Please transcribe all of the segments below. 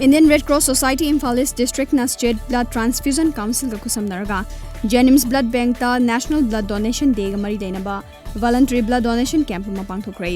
Indian Red Cross Society Imphal East District na State Blood Transfusion Council ka kusamnaraga Jenims Blood Bank ta National Blood Donation Day ga mari dainaba voluntary blood donation camp ma pangthokre.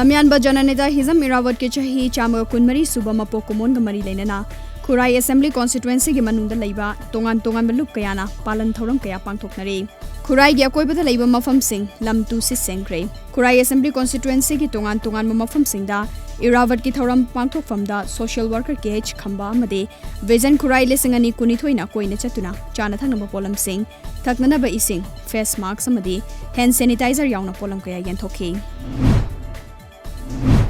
Lamyan ba jananeda Hizam Irawat ke chahi chama kunmari suba mapok kumon ga mari dainana Khurai Assembly Constituency gi manungda leiba tongan malup kayana palan thoram kaya pangthoknare. Khurai gi akoibada leiba mafam sing lam tu si sengre. Khurai Assembly Constituency gi tongan mafam singda Irawat ki thoram pangthokfamda social worker KH khamba amade Vision Khurai lesingani kunithoina koina chatuna chana thangna polam sing thaknana ba ising face masks amade hand sanitizer yauna polam kaya yanthokhi.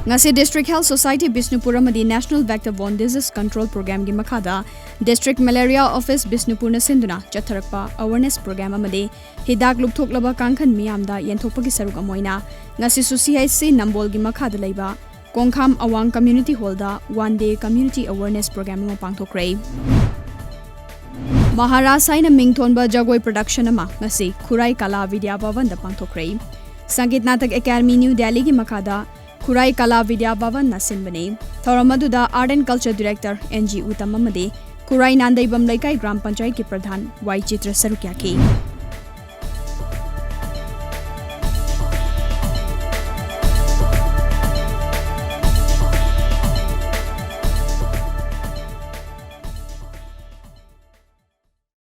Ngasi District Health Society Bisnupur amadi National Vector-Borne Disease Control Program gi makhada District Malaria Office Bisnupur na sinduna chatharakpa awareness program amade hidak lupthoklaba kangkhan miyamda yenthokpa gi saruk amoina ngasi CIC Nambol gi makhada leiba Kongkham Awang Community Hall da one day community awareness program ma pangthokre. Maharashtra mingthonba jagoi production ama ngasi Khurai Kala Vidya Bhavan da pangthokre. Sangeet Natak Academy New Delhi gi makhada Khurai Kala Vidya Bhavan na sinbane thoramadu Art and Culture Director NG Uttam amade Khurai Nandaibam Laikai Gram Panchayat ki Pradhan Y Chitra Sarukya ki